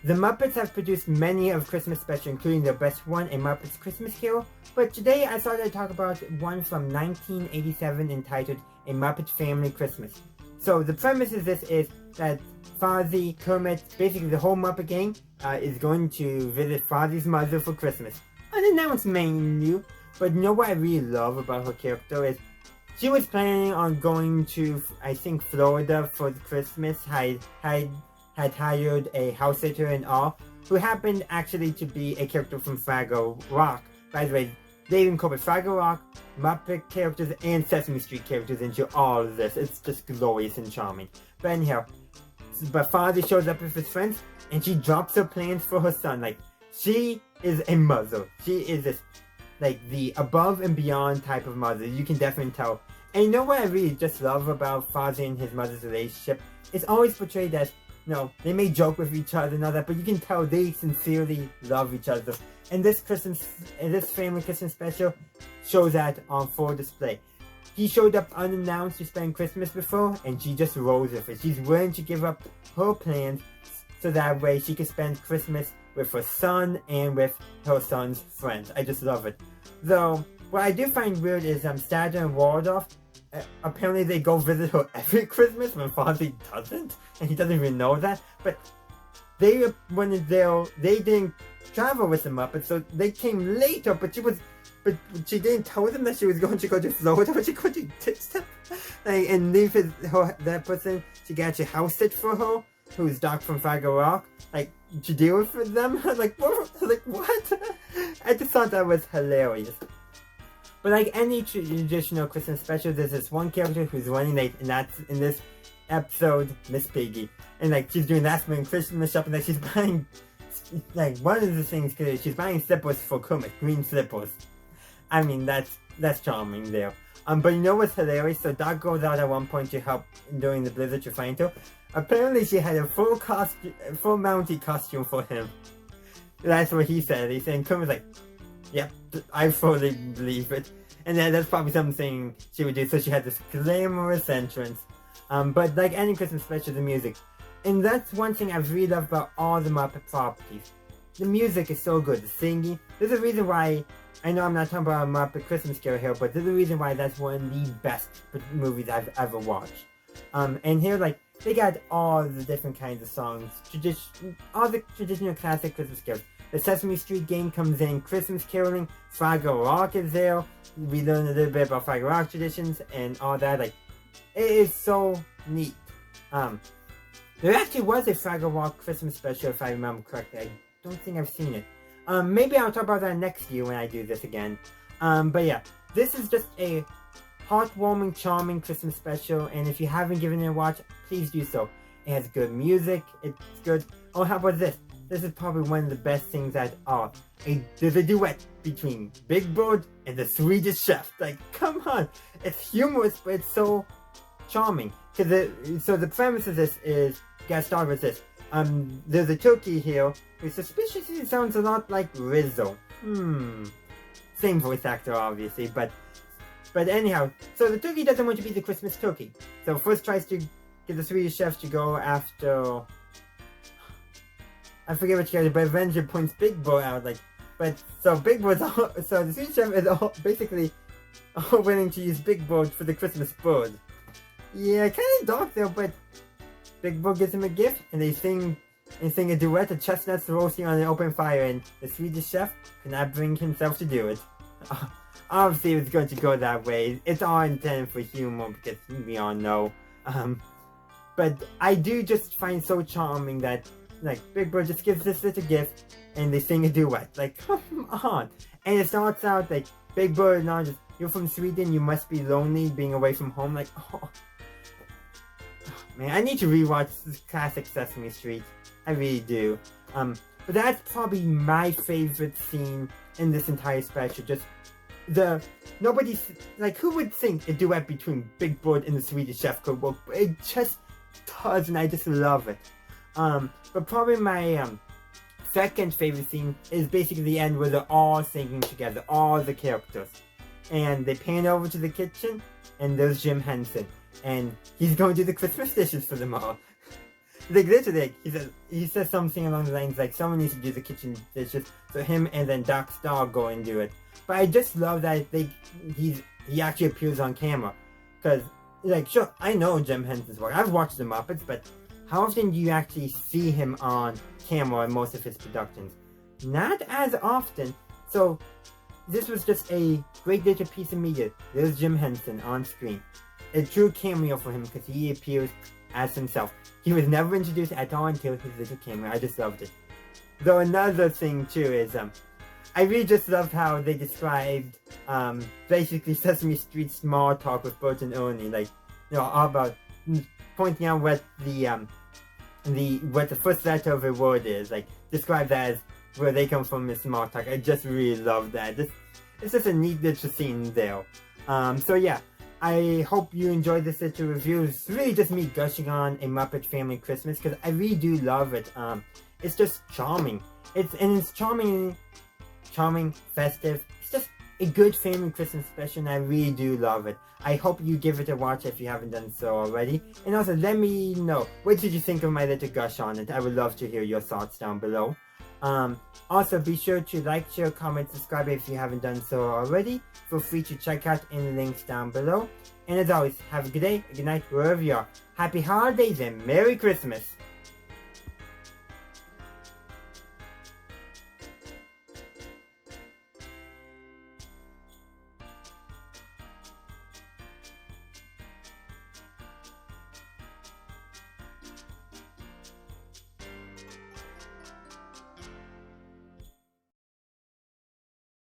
The Muppets have produced many of Christmas specials, including their best one, A Muppet's Christmas Carol, but today I thought I'd talk about one from 1987 entitled A Muppet Family Christmas. So the premise of this is that Fozzie, Kermit, basically the whole Muppet gang, is going to visit Fozzie's mother for Christmas. Unannounced menu, but you know what I really love about her character is she was planning on going to, I think, Florida for Christmas, had hired a house sitter and all, who happened actually to be a character from Fraggle Rock. By the way, they incorporate Fraggle Rock, Muppet characters, and Sesame Street characters into all of this. It's just glorious and charming. But anyhow, Fozzie shows up with his friends, and she drops her plans for her son. Like, she is a mother. She is this, like, the above and beyond type of mother. You can definitely tell. And you know what I really just love about Fozzie and his mother's relationship? It's always portrayed as, you know, they may joke with each other and all that, but you can tell they sincerely love each other. And this family Christmas special shows that on full display. He showed up unannounced to spend Christmas with her, and she just rolls with it. She's willing to give up her plans so that way she can spend Christmas with her son and with her son's friends. I just love it. Though, what I do find weird is Statter and Waldorf, apparently they go visit her every Christmas when Fozzie doesn't, and he doesn't even know that. But they didn't travel with the Muppets, so they came later. But she didn't tell them that she was going to go to Florida, but she going to ditch them, like, and leave that person to get a house sit for her, who's Doc from Fraggle Rock, like, to deal with them. Like what? I just thought that was hilarious. But like any traditional Christmas special, there's this one character who's running late, and that's in this episode, Miss Piggy. And like she's doing last minute Christmas shopping, like she's buying, like one of the things, she's buying slippers for Kermit, green slippers. I mean, that's charming there. But you know what's hilarious? So Doc goes out at one point to help during the blizzard to find her. Apparently she had a full Mountie costume for him. That's what he said. He said, and Kermit's like, yep, I fully believe it. And then that's probably something she would do. So she had this glamorous entrance. But like any Christmas special, the music. And that's one thing I really love about all the Muppet properties. The music is so good. The singing. There's a reason why, I know I'm not talking about a Muppet Christmas Carol here, but there's a reason why that's one of the best movies I've ever watched. And here, like, they got all the different kinds of songs. All the traditional classic Christmas carols. The Sesame Street game comes in, Christmas caroling, Fraggle Rock is there. We learn a little bit about Fraggle Rock traditions and all that. Like, it is so neat. There actually was a Fraggle Rock Christmas special, if I remember correctly. I don't think I've seen it. Maybe I'll talk about that next year when I do this again. But yeah, this is just a heartwarming, charming Christmas special, and if you haven't given it a watch, please do so. It has good music, it's good. Oh, how about this? This is probably one of the best things at all. There's a duet between Big Bird and the Swedish Chef. Like, come on! It's humorous, but it's so charming. So the premise of this is, you gotta start with this. There's a turkey here who suspiciously sounds a lot like Rizzo. Same voice actor, obviously, but anyhow, so the turkey doesn't want to be the Christmas turkey. So first tries to get the Swedish Chef to go after, I forget which character, but eventually points Big Bird out, like, so the Swedish Chef is basically willing to use Big Bird for the Christmas bird. Yeah, kind of dark there, but Big Bird gives him a gift, and they sing a duet of chestnuts roasting on an open fire, and the Swedish Chef cannot bring himself to do it. Obviously, it's going to go that way. It's all intended for humor, because we all know. But I do just find so charming that, like, Big Bird just gives this little gift, and they sing a duet. Like, come on! And it starts out like, Big Bird, now just, you're from Sweden, you must be lonely being away from home. Like, oh man, I need to rewatch this classic Sesame Street. I really do. But that's probably my favorite scene in this entire special. Just nobody's, like, who would think a duet between Big Bird and the Swedish Chef could work? But it just does, and I just love it. But probably my second favorite scene is basically the end where they're all singing together, all the characters. And they pan over to the kitchen, and there's Jim Henson. And he's going to do the Christmas dishes for them all. like literally, he says something along the lines like someone needs to do the kitchen dishes, so him and then Doc Star go and do it. But I just love that he actually appears on camera, because like sure I know Jim Henson's work. I've watched the Muppets, but how often do you actually see him on camera in most of his productions? Not as often. So this was just a great little piece of media. There's Jim Henson on screen. A true cameo for him because he appears as himself. He was never introduced at all until his little cameo. I just loved it. Though another thing too is I really just loved how they described basically Sesame Street small talk with Bert and Ernie, like all about pointing out what the first letter of a word is, like describe that as where they come from in small talk. I just really love that. It's just a neat little scene there. So yeah, I hope you enjoyed this little review. It's really just me gushing on a Muppet Family Christmas because I really do love it. It's just charming. It's charming, festive. It's just a good family Christmas special, and I really do love it. I hope you give it a watch if you haven't done so already. And also, let me know, what did you think of my little gush on it? I would love to hear your thoughts down below. Also, be sure to like, share, comment, subscribe if you haven't done so already. Feel free to check out any links down below. And as always, have a good day, a good night, wherever you are. Happy holidays and Merry Christmas!